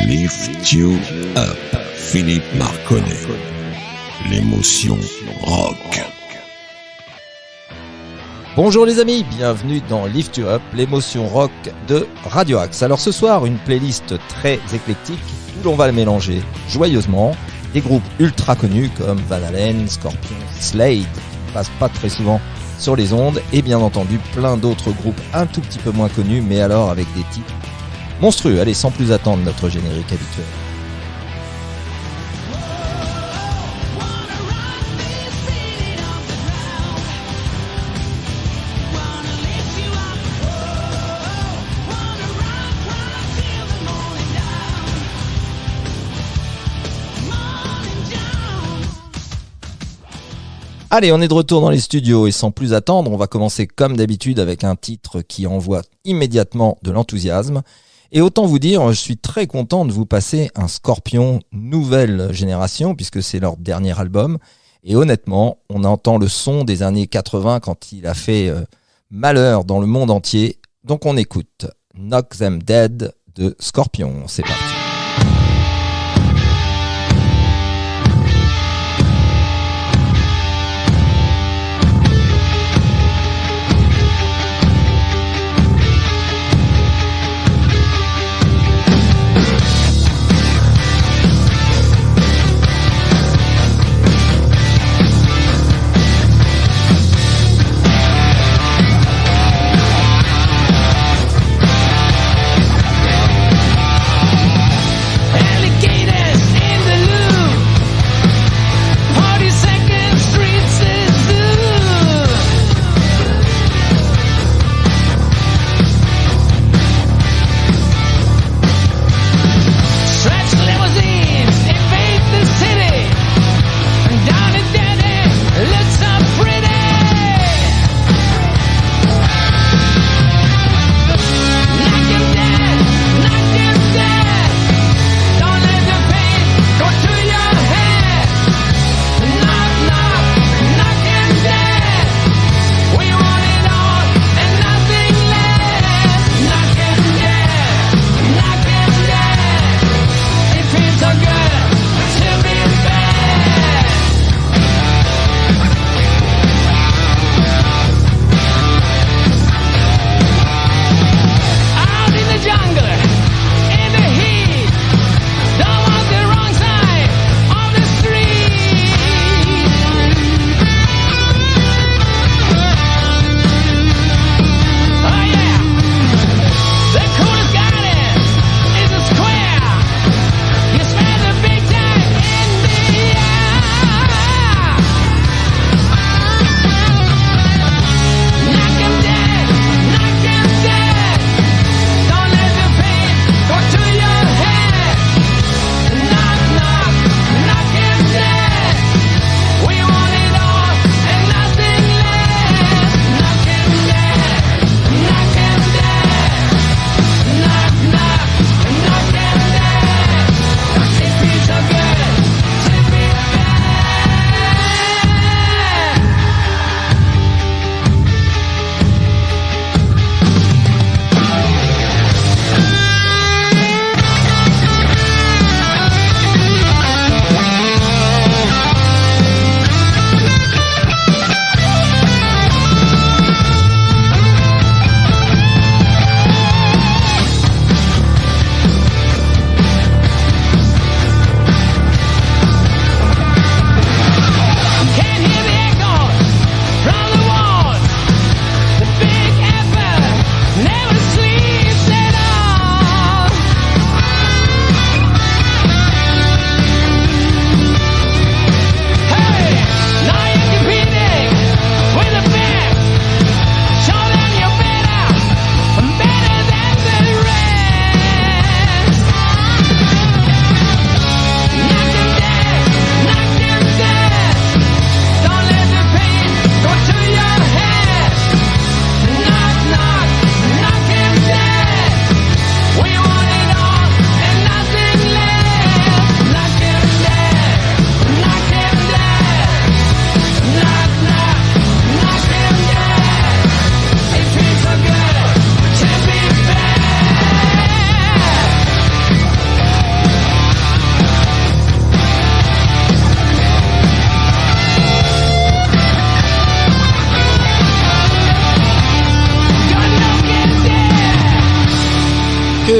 Lift You Up, Philippe Marconnet. L'émotion rock. Bonjour les amis, bienvenue dans Lift You Up, l'émotion rock de Radio Axe. Alors ce soir, une playlist très éclectique où l'on va le mélanger joyeusement. Des groupes ultra connus comme Van Halen, Scorpions, Slade, qui passent pas très souvent sur les ondes, et bien entendu plein d'autres groupes un tout petit peu moins connus, mais alors avec des titres monstrueux. Allez, sans plus attendre, notre générique habituel. Allez, on est de retour dans les studios et sans plus attendre, on va commencer comme d'habitude avec un titre qui envoie immédiatement de l'enthousiasme. Et autant vous dire, je suis très content de vous passer un Scorpion nouvelle génération puisque c'est leur dernier album. Et honnêtement, on entend le son des années 80 quand il a fait malheur dans le monde entier. Donc on écoute Knock Them Dead de Scorpion. C'est parti.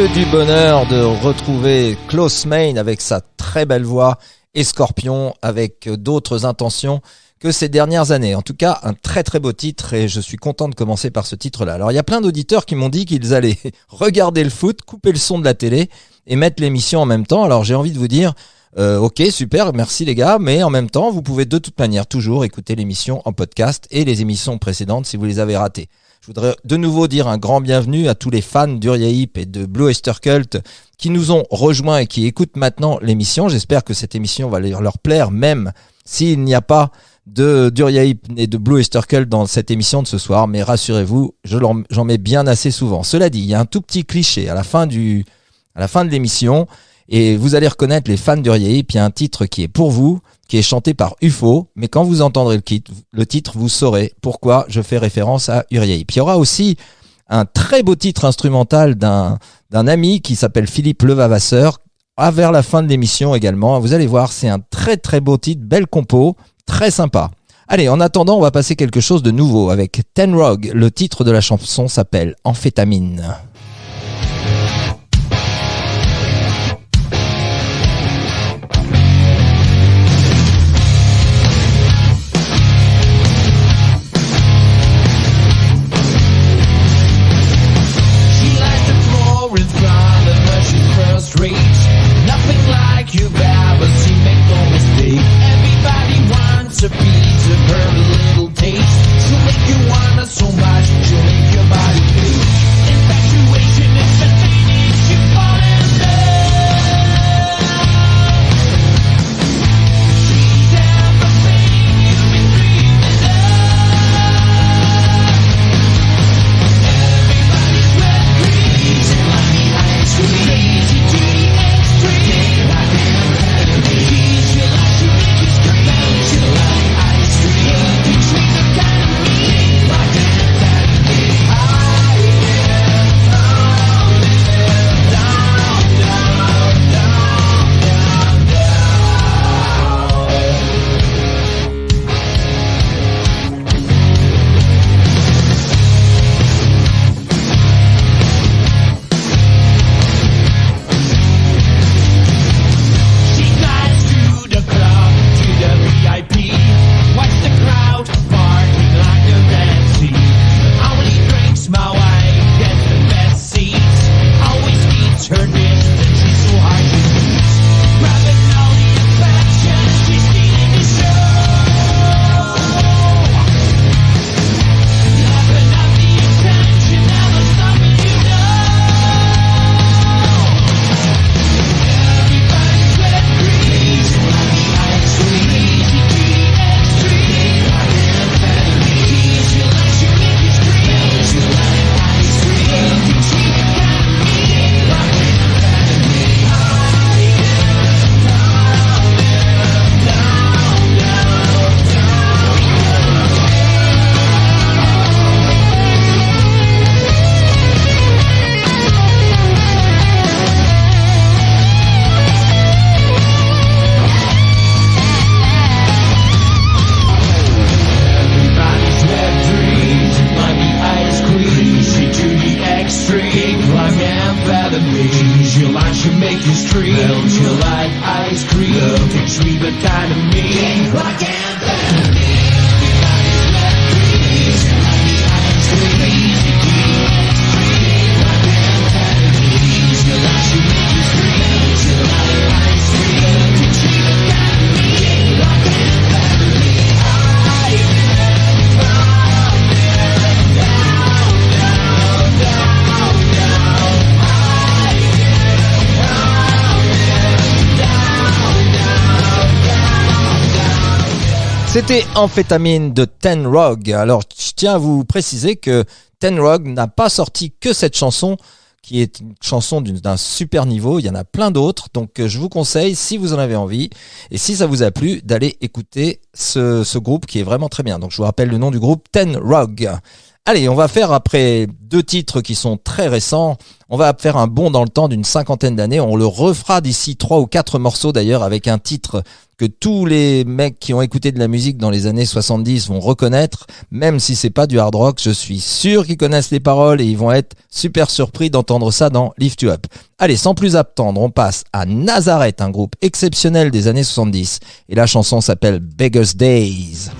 Que du bonheur de retrouver Klaus Meine avec sa très belle voix et Scorpion avec d'autres intentions que ces dernières années. En tout cas, un très très beau titre et je suis content de commencer par ce titre-là. Alors, il y a plein d'auditeurs qui m'ont dit qu'ils allaient regarder le foot, couper le son de la télé et mettre l'émission en même temps. Alors, j'ai envie de vous dire, ok, super, merci les gars, mais en même temps, vous pouvez de toute manière toujours écouter l'émission en podcast et les émissions précédentes si vous les avez ratées. Je voudrais de nouveau dire un grand bienvenue à tous les fans d'Uriah Heep et de Blue Oyster Cult qui nous ont rejoints et qui écoutent maintenant l'émission. J'espère que cette émission va leur plaire, même s'il n'y a pas d'Uriah Heep et de Blue Oyster Cult dans cette émission de ce soir. Mais rassurez-vous, j'en mets bien assez souvent. Cela dit, il y a un tout petit cliché à la fin de l'émission et vous allez reconnaître les fans d'Uriah Heep. Il y a un titre qui est pour vous, qui est chanté par UFO, mais quand vous entendrez le titre, vous saurez pourquoi je fais référence à Uriah Heep. Il y aura aussi un très beau titre instrumental d'un ami qui s'appelle Philippe Levavasseur, vers la fin de l'émission également. Vous allez voir, c'est un très très beau titre, belle compo, très sympa. Allez, en attendant, on va passer quelque chose de nouveau avec Ten Rog. Le titre de la chanson s'appelle Amphétamine. Nothing like you've ever seen, make no mistake. Everybody wants a piece of her little taste. She'll make you wanna so much, she'll make your body ache. Infatuation is instantaneous, you fall in love. She's everything you've been dreaming of. Everybody's wet dreams and like the ice cream. Crazy to the extreme. Like amphetamine. She's your life, she make you scream. She like ice cream. You treat her kind of mean. Like amphetamine. I am falling down, down, down, down, She glides through the club to the VIP. Watch the crowd parking like the Red Sea. Only drinks my wife, gets the best seats. Always keeps her distance, she's so hard to beat. Grabbing all the affection, she's stealing the show. Lapping up the attention, never stopping, you know. Everybody's wet dreams and like the ice cream. Crazy to the extreme. Like amphetamine. She's your life, she make you scream. She's like ice cream. You treat her kind of mean. Like amphetamine. I am falling down, down, Everybody's wet dreams like the ice cream. She to the extreme like amphetamine. She's your life, she'll make you scream. Melt you like ice cream. Love can treat but kind of mean like amphetamine. Everybody's wet dreams like the ice cream. She to the extreme like amphetamine. She's your life, she'll make you scream. She'll like ice cream. Love can treat but kind of mean like amphetamine. C'était Amphétamine de Ten Rog. Alors, je tiens à vous préciser que Ten Rog n'a pas sorti que cette chanson, qui est une chanson d'un super niveau. Il y en a plein d'autres. Donc, je vous conseille, si vous en avez envie, et si ça vous a plu, d'aller écouter ce groupe qui est vraiment très bien. Donc, je vous rappelle le nom du groupe, Ten Rog. Allez, on va faire, après deux titres qui sont très récents, on va faire un bond dans le temps d'une 50aine d'années. On le refera d'ici 3 ou 4 morceaux d'ailleurs, avec un titre que tous les mecs qui ont écouté de la musique dans les années 70 vont reconnaître, même si c'est pas du hard rock, je suis sûr qu'ils connaissent les paroles et ils vont être super surpris d'entendre ça dans Lift You Up. Allez, sans plus attendre, on passe à Nazareth, un groupe exceptionnel des années 70, et la chanson s'appelle Beggar's Days.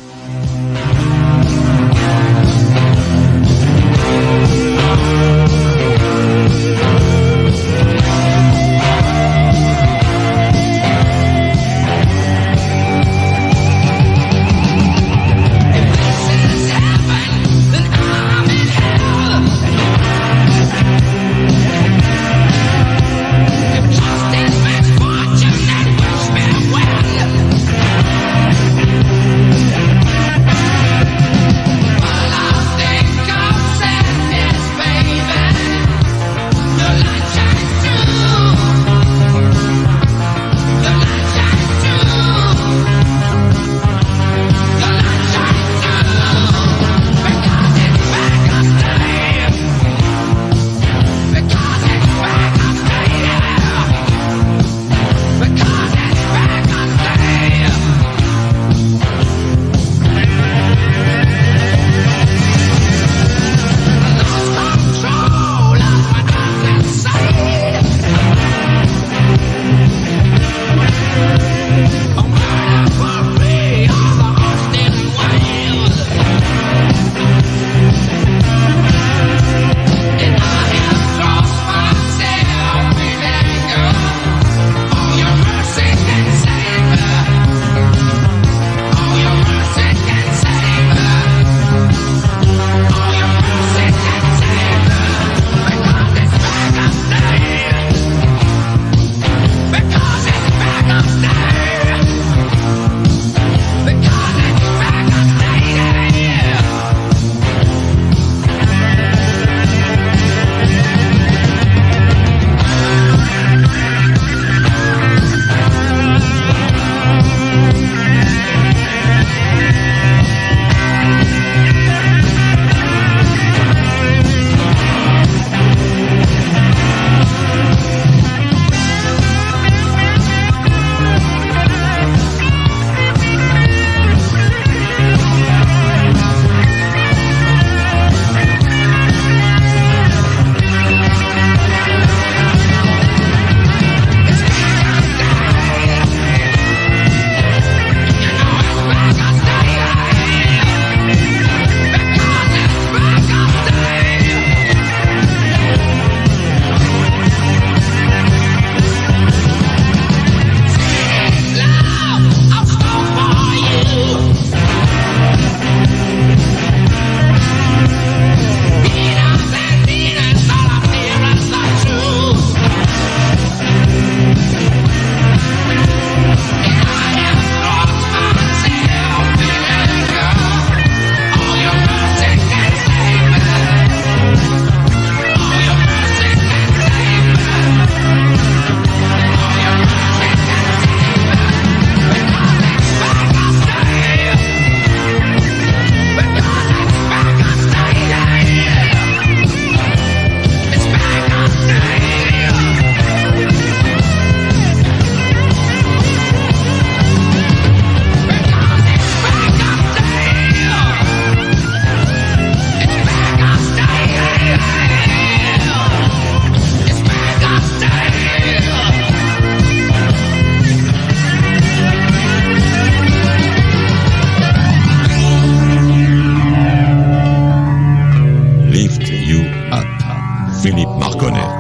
Philippe Marconnet.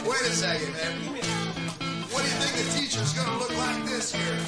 Wait a second, man. What do you think the teacher's gonna look like this year?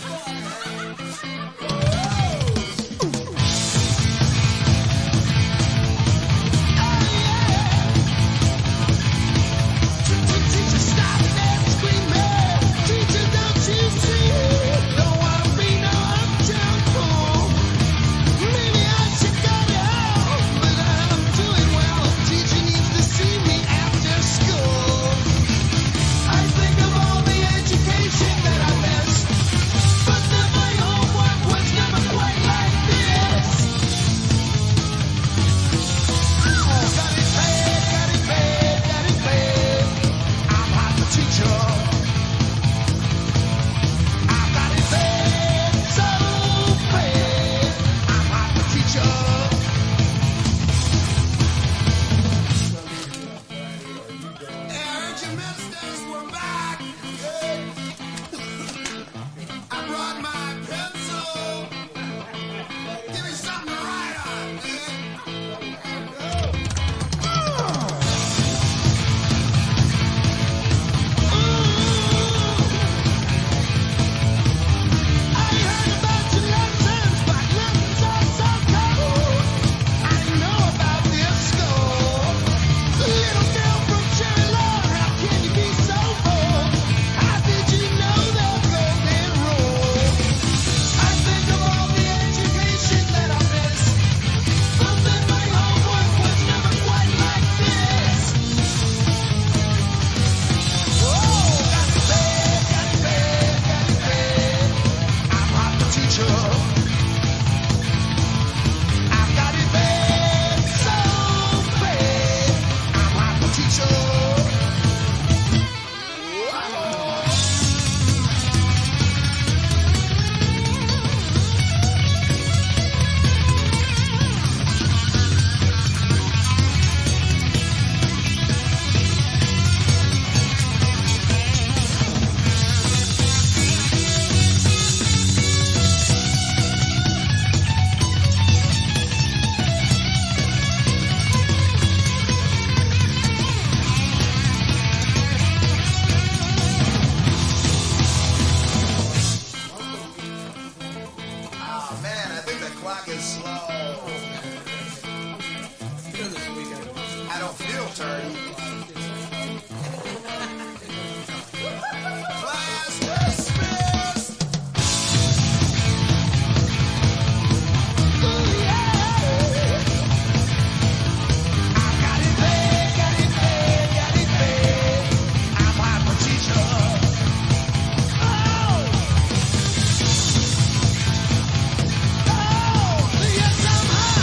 turn. Last Christmas. Ooh, yeah. I got it bad, got it bad, got it bad. I'm hyper teacher. Oh, yes, I'm hot.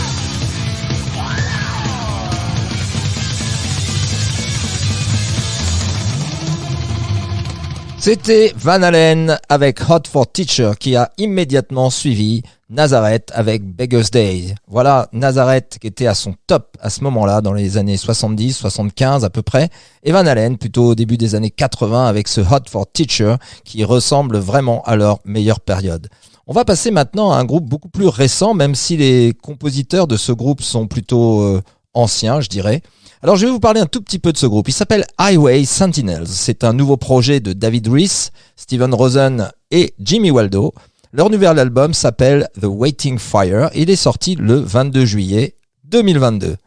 C'était Van Halen avec Hot for Teacher qui a immédiatement suivi Nazareth avec Beggar's Day. Voilà Nazareth qui était à son top à ce moment-là dans les années 70, 75 à peu près. Et Van Halen plutôt au début des années 80 avec ce Hot for Teacher qui ressemble vraiment à leur meilleure période. On va passer maintenant à un groupe beaucoup plus récent, même si les compositeurs de ce groupe sont plutôt anciens, je dirais. Alors je vais vous parler un tout petit peu de ce groupe. Il s'appelle Highway Sentinels. C'est un nouveau projet de David Rees, Steven Rosen et Jimmy Waldo. Leur nouvel album s'appelle The Waiting Fire. Il est sorti le 22 juillet 2022.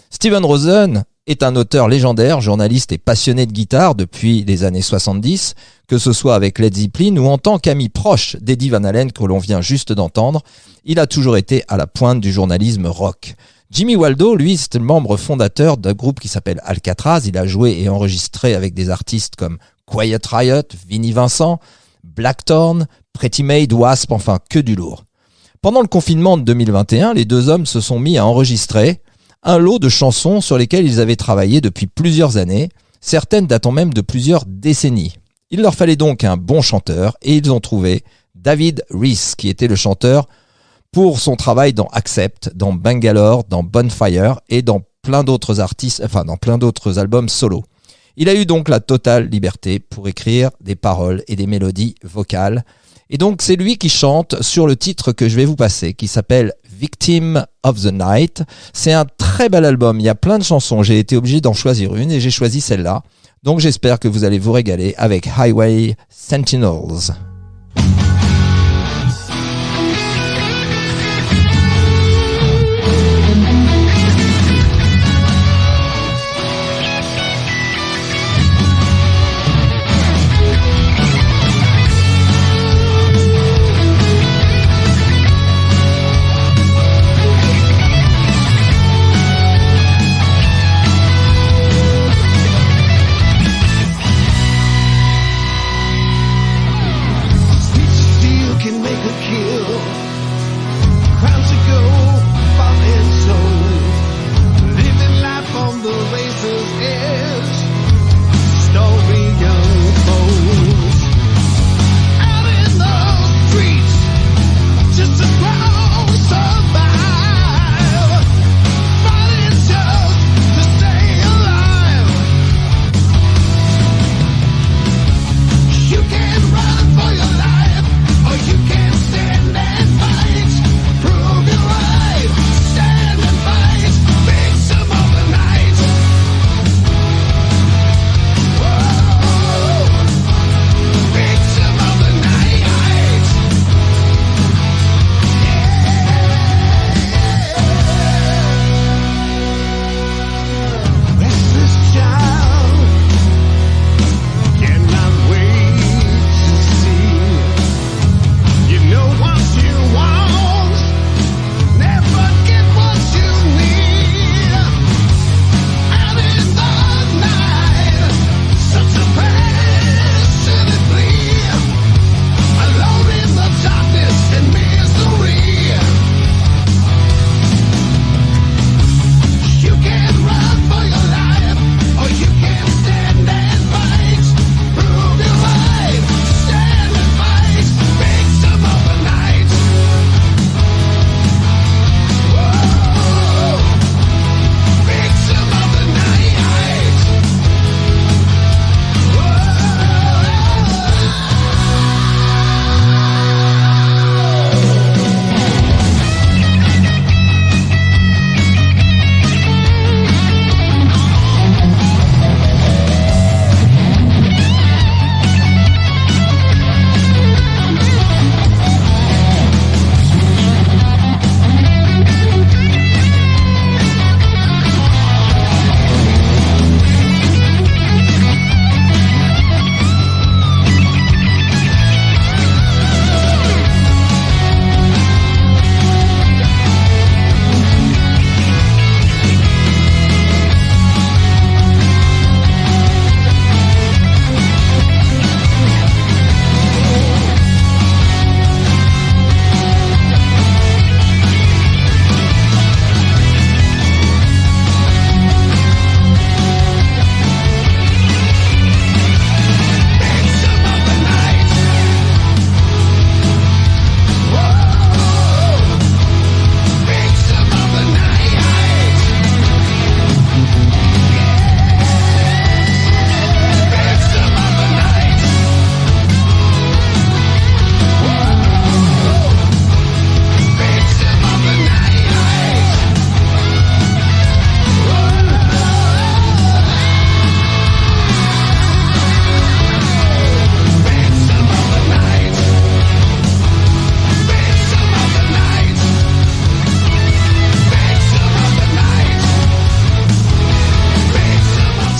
Steven Rosen est un auteur légendaire, journaliste et passionné de guitare depuis les années 70, que ce soit avec Led Zeppelin ou en tant qu'ami proche d'Eddie Van Halen que l'on vient juste d'entendre. Il a toujours été à la pointe du journalisme rock. Jimmy Waldo, lui, c'est le membre fondateur d'un groupe qui s'appelle Alcatraz. Il a joué et enregistré avec des artistes comme Quiet Riot, Vinnie Vincent, Blackthorn, Pretty Maid, Wasp, enfin que du lourd. Pendant le confinement de 2021, les deux hommes se sont mis à enregistrer un lot de chansons sur lesquelles ils avaient travaillé depuis plusieurs années, certaines datant même de plusieurs décennies. Il leur fallait donc un bon chanteur et ils ont trouvé David Rees, qui était le chanteur pour son travail dans Accept, dans Bangalore, dans Bonfire et dans plein d'autres artistes, enfin dans plein d'autres albums solo. Il a eu donc la totale liberté pour écrire des paroles et des mélodies vocales. Et donc c'est lui qui chante sur le titre que je vais vous passer, qui s'appelle Victim of the Night. C'est un très bel album, il y a plein de chansons, j'ai été obligé d'en choisir une et j'ai choisi celle-là. Donc j'espère que vous allez vous régaler avec Highway Sentinels.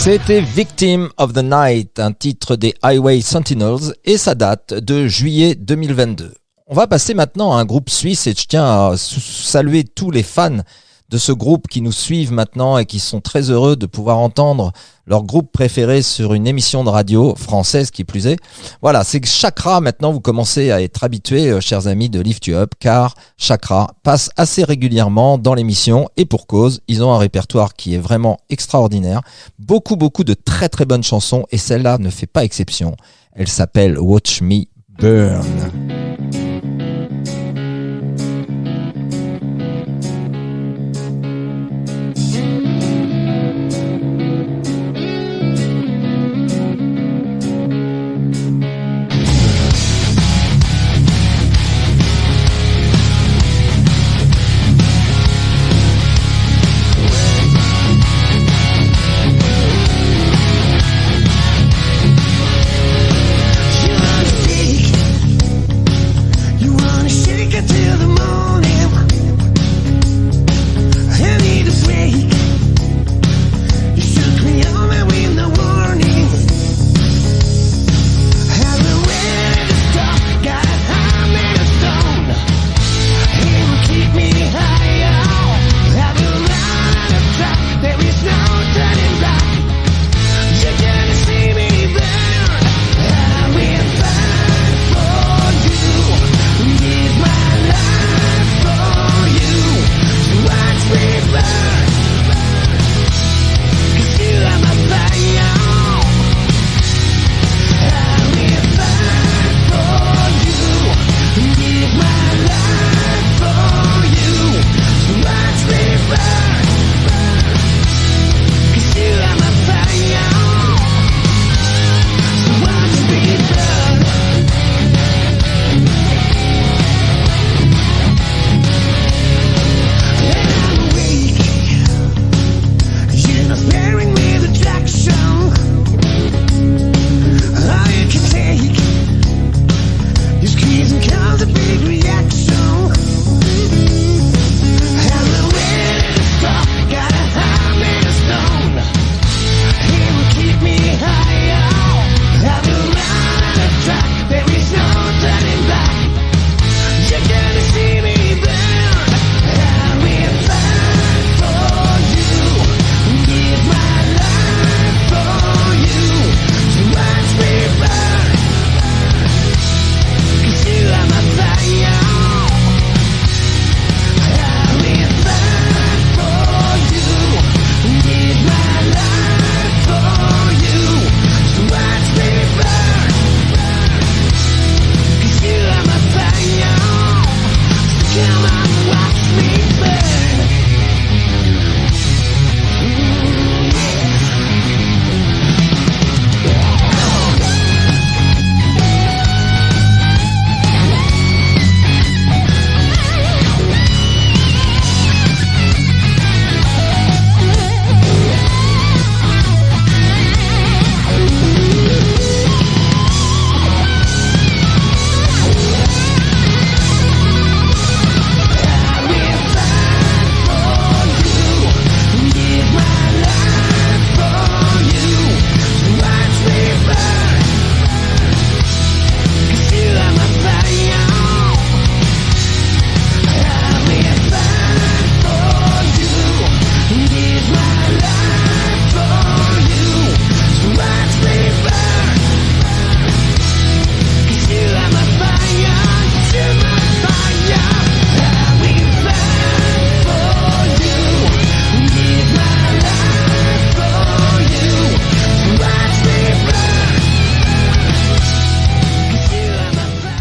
C'était Victim of the Night, un titre des Highway Sentinels, et ça date de juillet 2022. On va passer maintenant à un groupe suisse et je tiens à saluer tous les fans de ce groupe qui nous suivent maintenant et qui sont très heureux de pouvoir entendre leur groupe préféré sur une émission de radio française qui plus est. Voilà, c'est Chakra. Maintenant, vous commencez à être habitués, chers amis de Lift You Up, car Chakra passe assez régulièrement dans l'émission et pour cause, ils ont un répertoire qui est vraiment extraordinaire. Beaucoup de très très bonnes chansons et celle-là ne fait pas exception. Elle s'appelle Watch Me Burn.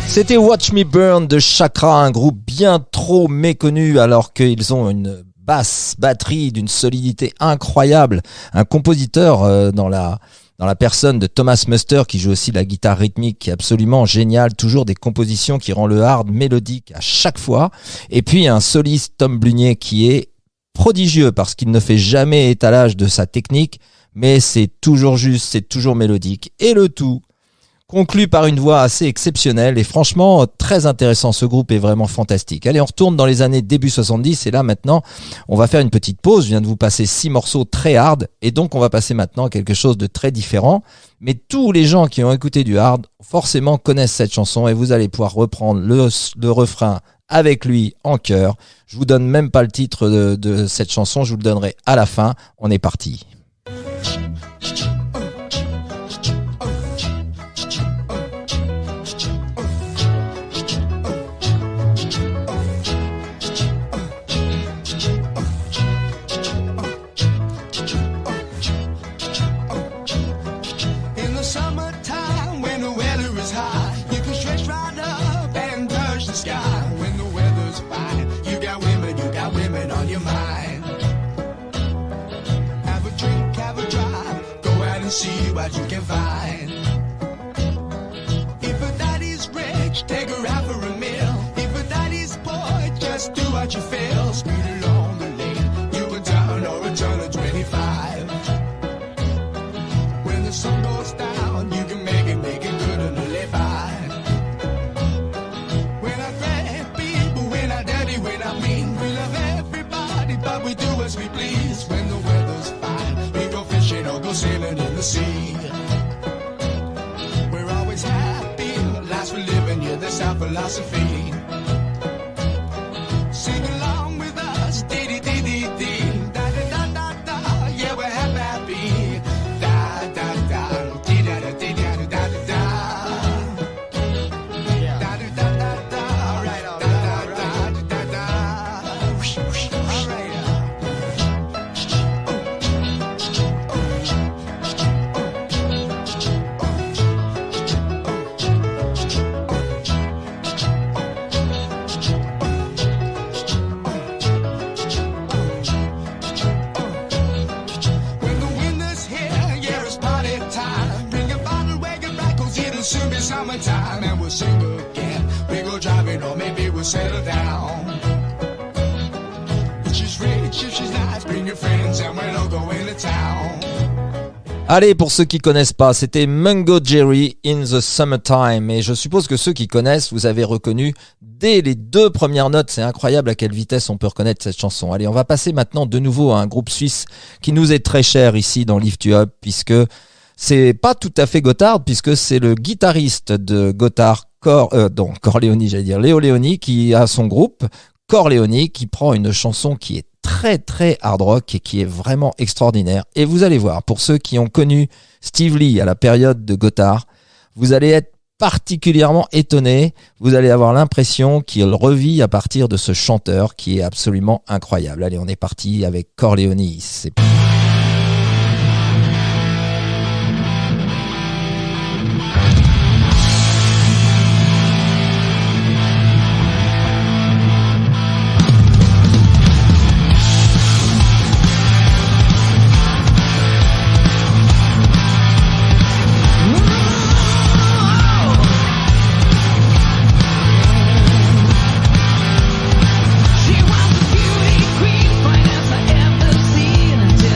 C'était Watch Me Burn de Chakra, un groupe bien trop méconnu alors qu'ils ont une batterie d'une solidité incroyable. Un compositeur dans la personne de Thomas Muster qui joue aussi la guitare rythmique qui est absolument génial. Toujours des compositions qui rendent le hard mélodique à chaque fois. Et puis un soliste Tom Blunier qui est prodigieux parce qu'il ne fait jamais étalage de sa technique mais c'est toujours juste, c'est toujours mélodique. Et le tout conclu par une voix assez exceptionnelle et franchement très intéressant. Ce groupe est vraiment fantastique. Allez, on retourne dans les années début 70 et là maintenant on va faire une petite pause. Je viens de vous passer 6 morceaux très hard et donc on va passer maintenant à quelque chose de très différent. Mais tous les gens qui ont écouté du hard forcément connaissent cette chanson et vous allez pouvoir reprendre le refrain avec lui en chœur. Je vous donne même pas le titre de cette chanson, je vous le donnerai à la fin. On est parti. In the summertime, when the weather is high, you can stretch right up and touch the sky. When the weather's fine, you got women on your mind. Have a drink, have a drive, go out and see what you can find. If a daddy's rich, take her out for a meal. If a daddy's poor, just do what you feel. Speed along the lane, you can turn or a turn of 25. When the sun goes down, you can make it good and live by. We're not bad people, we're not dirty, we're not mean. We love everybody, but we do as we please. When the weather's fine, we go fishing or go sailing in the sea. We're always happy, life's for living, yeah, that's our philosophy. Sing along with us, dee-dee-dee-dee-dee. Da-da-da-da-da, yeah, we're happy. When the winter's here, yeah, it's party time. Bring a bottle, wagon back, 'cause it'll soon be summertime. And we'll sing again. We go driving, or maybe we'll settle down. If she's rich, if she's nice, bring your friends and we'll all go into town. Allez, pour ceux qui connaissent pas, c'était Mungo Jerry in the Summertime. Et je suppose que ceux qui connaissent, vous avez reconnu dès les 2 premières notes. C'est incroyable à quelle vitesse on peut reconnaître cette chanson. Allez, on va passer maintenant de nouveau à un groupe suisse qui nous est très cher ici dans Lift You Up, puisque c'est pas tout à fait Gotthard, puisque c'est le guitariste de Gotthard, Corleone, j'allais dire Léo Leoni, qui a son groupe Corleone, qui prend une chanson qui est très très hard rock et qui est vraiment extraordinaire. Et vous allez voir, pour ceux qui ont connu Steve Lee à la période de Gotthard, vous allez être particulièrement étonnés. Vous allez avoir l'impression qu'il revit à partir de ce chanteur qui est absolument incroyable. Allez, on est parti avec Corleone. C'est She was a beauty queen, fine as I ever seen, until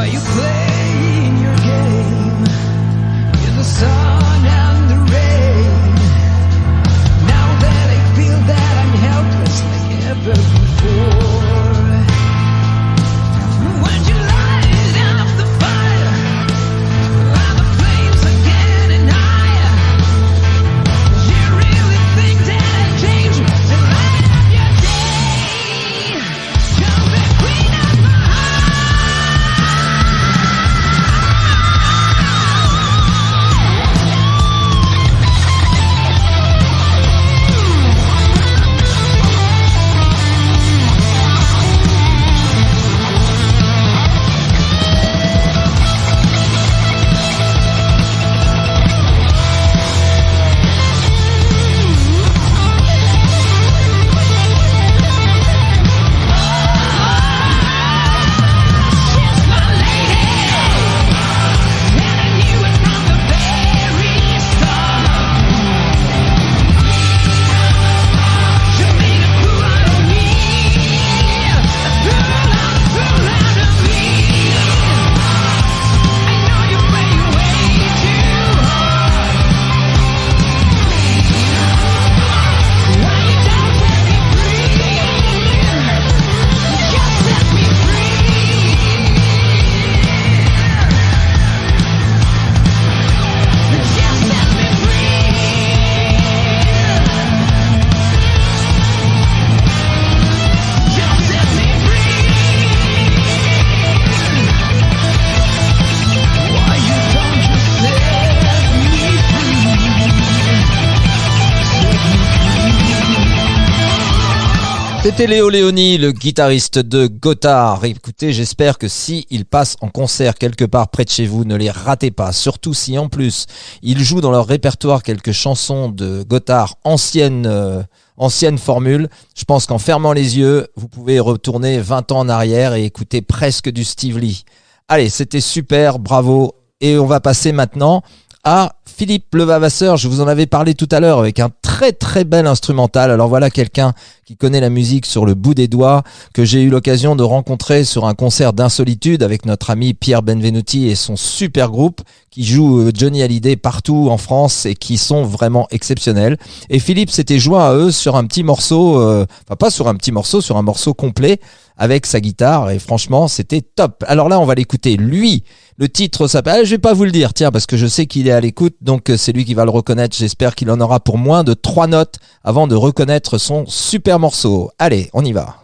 While you playing your game, in the sun and the rain. Now that I feel that I'm helpless like never before. When you light up the fire, and the flames are getting higher, you really think that I change you to light up your day? You're the queen of my C'était Léo Léoni, le guitariste de Gotthard. Écoutez, j'espère que si il passe en concert quelque part près de chez vous, ne les ratez pas. Surtout si en plus, ils jouent dans leur répertoire quelques chansons de Gotthard ancienne formule. Je pense qu'en fermant les yeux, vous pouvez retourner 20 ans en arrière et écouter presque du Steve Lee. Allez, c'était super, bravo. Et on va passer maintenant à Philippe Levavasseur. Je vous en avais parlé tout à l'heure avec un très très bel instrumental. Alors voilà quelqu'un qui connaît la musique sur le bout des doigts, que j'ai eu l'occasion de rencontrer sur un concert d'Insolitude avec notre ami Pierre Benvenuti et son super groupe qui joue Johnny Hallyday partout en France et qui sont vraiment exceptionnels. Et Philippe s'était joint à eux sur un petit morceau, enfin pas sur un petit morceau, sur un morceau complet avec sa guitare et franchement c'était top. Alors là on va l'écouter lui. Le titre s'appelle, je vais pas vous le dire, tiens, parce que je sais qu'il est à l'écoute, donc c'est lui qui va le reconnaître. J'espère qu'il en aura pour moins de 3 notes avant de reconnaître son super morceau. Allez, on y va.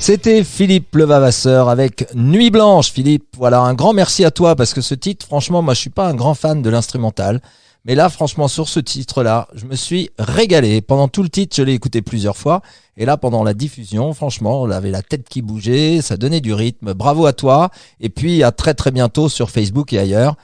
C'était Philippe Levavasseur avec Nuit Blanche. Philippe, voilà, un grand merci à toi parce que ce titre, franchement, moi je suis pas un grand fan de l'instrumental. Mais là, franchement, sur ce titre-là, je me suis régalé. Pendant tout le titre, je l'ai écouté plusieurs fois. Et là, pendant la diffusion, franchement, on avait la tête qui bougeait, ça donnait du rythme. Bravo à toi. Et puis, à très très bientôt sur Facebook et ailleurs.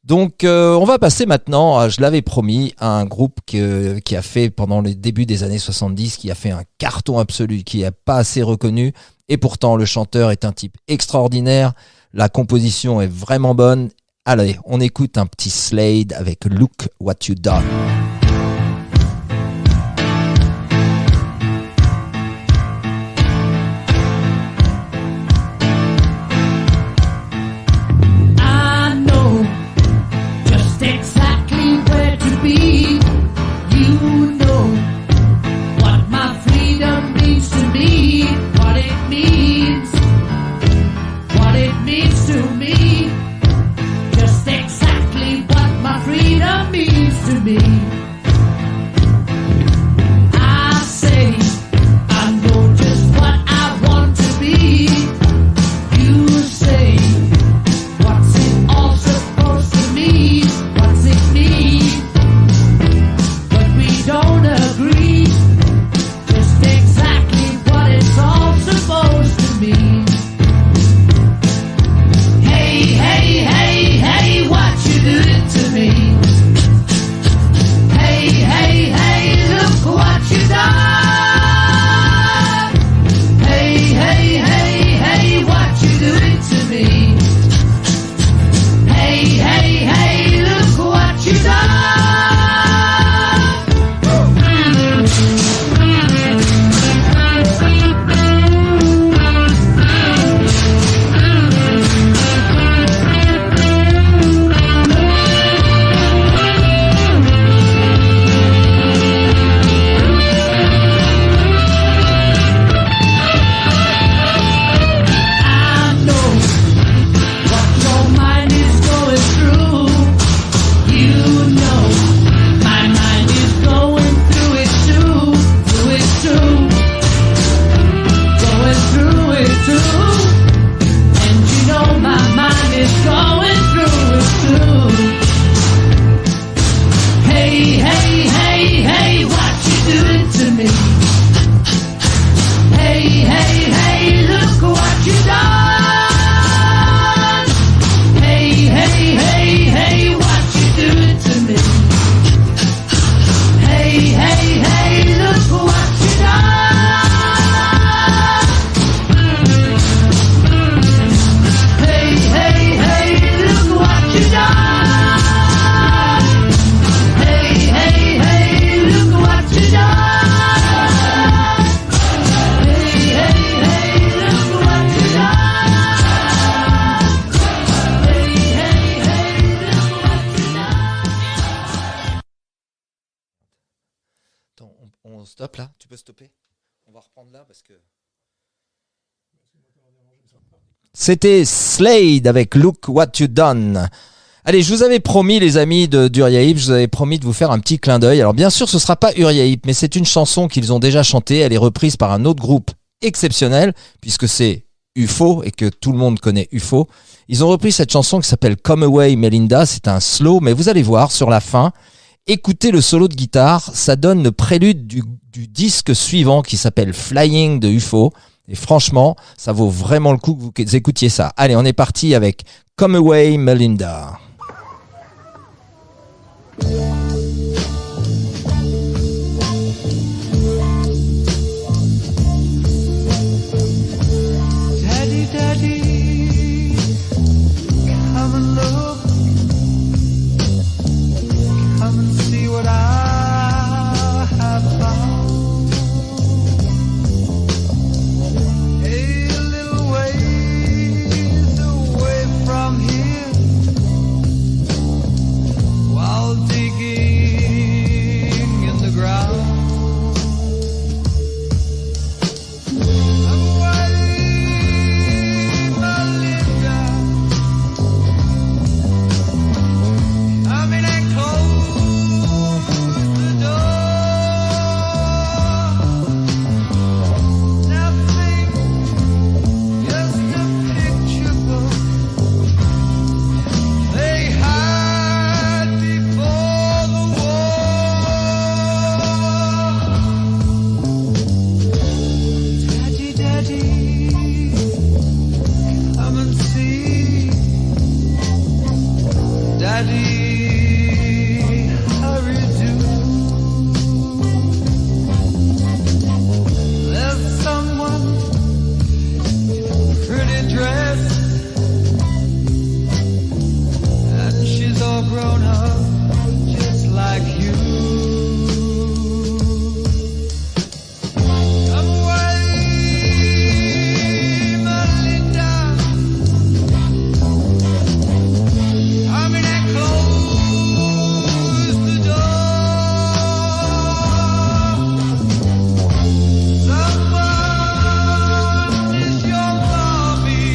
Donc, on va passer maintenant, je l'avais promis, à un groupe qui a fait, pendant les débuts des années 70, qui a fait un carton absolu, qui n'est pas assez reconnu. Et pourtant, le chanteur est un type extraordinaire. La composition est vraiment bonne. Allez, on écoute un petit Slade avec Look What You Done. I know just exactly where to be. You know what my freedom means to me, what it means to me. Just exactly what my freedom means to me. I say I know just what I want to be. You say what's it all supposed to mean? What's it mean? But we don't agree. Just exactly what it's all supposed to mean. Hey, hey, hey, hey, what you doing to me? Hey, hey, hey, look what you done. Hey, hey, hey, hey, what you doing to me? Hey, hey, hey, look what you done. I know what your mind is going through. You know my mind is going through it too, through it too, going through it too. And you know my mind is going through it too. Hey, hey, hey, hey, what you doing to me? Hey, hey, hey, look what you done. Hey, hey, hey, hey, what you doing to me? Hey, hey, hey, look what you done. Hey, hey, hey, look what you done. Hey, hey, hey, look what you done. Hey, hey, hey, look what you done. Hey, hey, hey, look what you done. Attends, on stoppe là? Tu peux stopper? On va reprendre là parce que... C'était Slade avec Look What You Done. Allez, je vous avais promis, les amis d'Uriahip, je vous avais promis de vous faire un petit clin d'œil. Alors bien sûr, ce sera pas Uriahip, mais c'est une chanson qu'ils ont déjà chantée. Elle est reprise par un autre groupe exceptionnel, puisque c'est UFO et que tout le monde connaît UFO. Ils ont repris cette chanson qui s'appelle Come Away Melinda. C'est un slow, mais vous allez voir sur la fin. Écoutez le solo de guitare, ça donne le prélude du disque suivant qui s'appelle Flying de UFO. Et franchement, ça vaut vraiment le coup que vous écoutiez ça. Allez, on est parti avec Come Away Melinda. Daddy, Daddy, come and look, come and see what I have found. A little ways away from here, Daddy, hurry do. There's someone in a pretty dress, and she's all grown up just like you. Come away, Melinda. Come in and close the door. Someone is your mommy.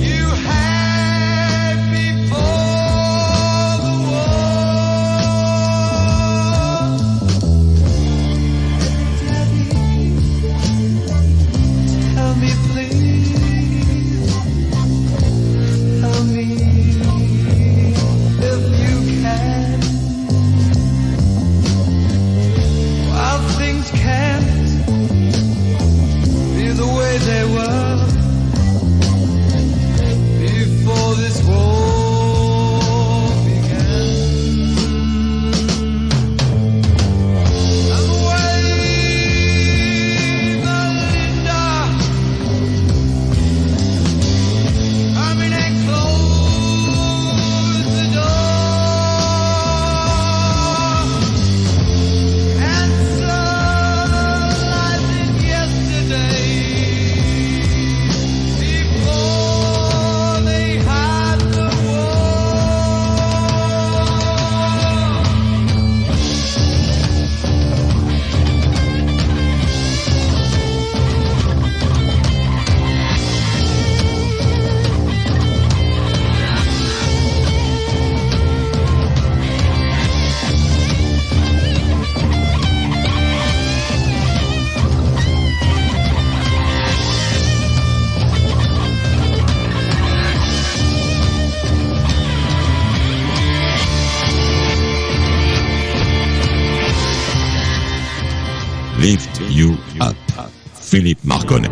You had before the war. Daddy, tell me please, tell me if you can. While things can't be the way they were before this war began. I'm away, Melinda. Come in and close the door. Answer lies in yesterday, before they had the Lift You Up. Philippe Marconnet.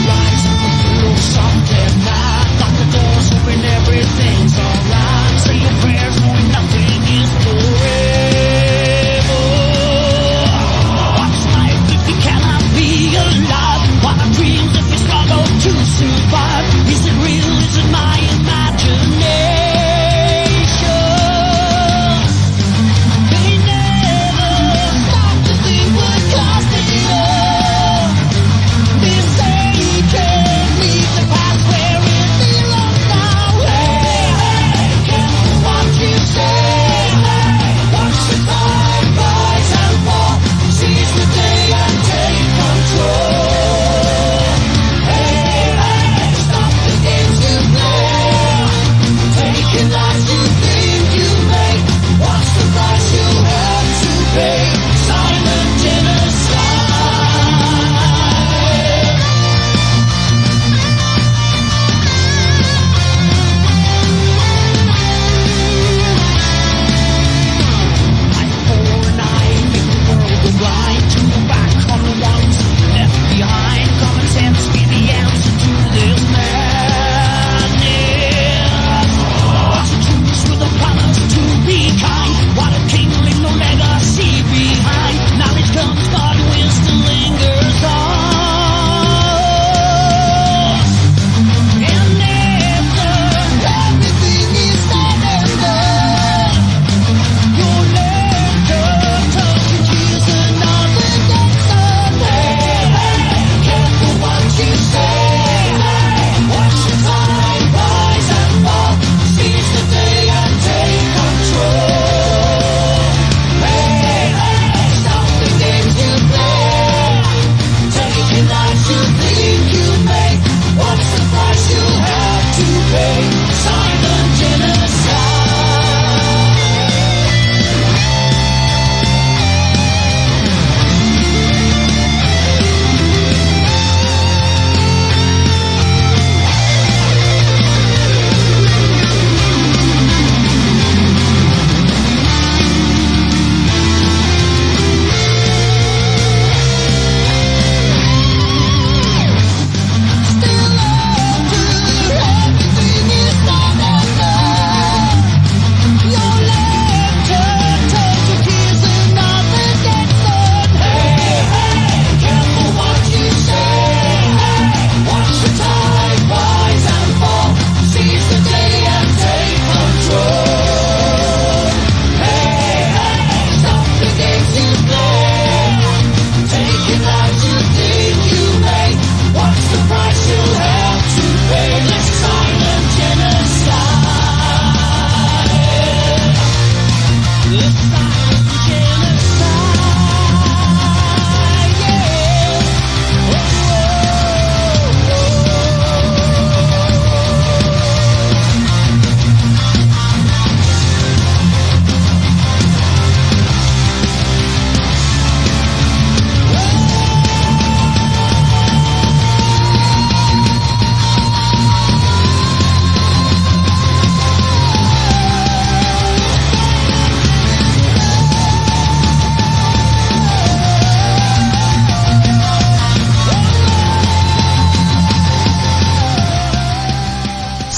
Rise, a little soft at night, lock the doors, hoping everything's alright.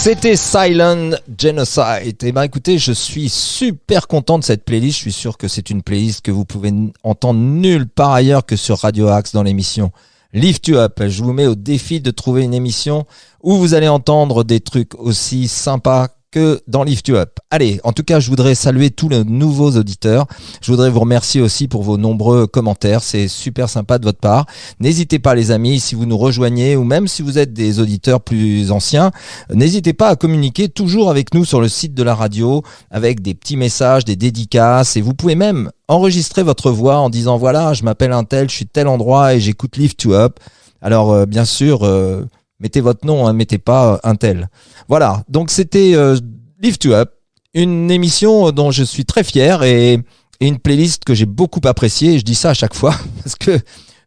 C'était Silent Genocide. Et ben écoutez, je suis super content de cette playlist. Je suis sûr que c'est une playlist que vous pouvez entendre nulle part ailleurs que sur Radio Axe dans l'émission Lift You Up. Je vous mets au défi de trouver une émission où vous allez entendre des trucs aussi sympas que dans Lift You Up. Allez, en tout cas, je voudrais saluer tous les nouveaux auditeurs. Je voudrais vous remercier aussi pour vos nombreux commentaires. C'est super sympa de votre part. N'hésitez pas, les amis, si vous nous rejoignez ou même si vous êtes des auditeurs plus anciens, n'hésitez pas à communiquer toujours avec nous sur le site de la radio avec des petits messages, des dédicaces, et vous pouvez même enregistrer votre voix en disant voilà, je m'appelle un tel, je suis de tel endroit et j'écoute Lift You Up. Alors, bien sûr, mettez votre nom, hein, mettez pas un tel. Voilà, donc c'était Lift You Up, une émission dont je suis très fier et une playlist que j'ai beaucoup appréciée. Et je dis ça à chaque fois parce que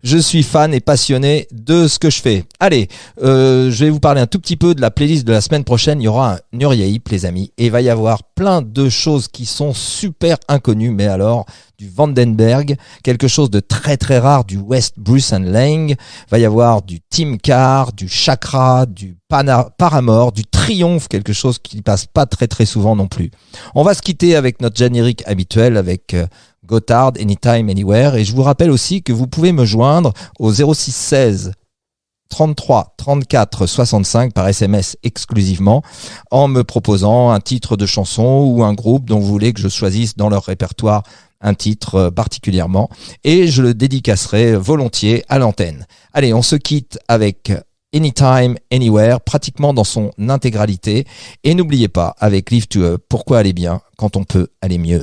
je suis fan et passionné de ce que je fais. Allez, je vais vous parler un tout petit peu de la playlist de la semaine prochaine. Il y aura un Nuriaïp, les amis, et il va y avoir plein de choses qui sont super inconnues, mais alors du Vandenberg, quelque chose de très très rare du West Bruce and Lang, va y avoir du Tim Carr, du Chakra, du Paramore, du Triomphe, quelque chose qui passe pas très très souvent non plus. On va se quitter avec notre générique habituel avec Gotthard, Anytime, Anywhere, et je vous rappelle aussi que vous pouvez me joindre au 06 16 33 34 65 par SMS exclusivement en me proposant un titre de chanson ou un groupe dont vous voulez que je choisisse dans leur répertoire un titre particulièrement, et je le dédicacerai volontiers à l'antenne. Allez, on se quitte avec Anytime, Anywhere, pratiquement dans son intégralité, et n'oubliez pas, avec Lift You Up, pourquoi aller bien quand on peut aller mieux.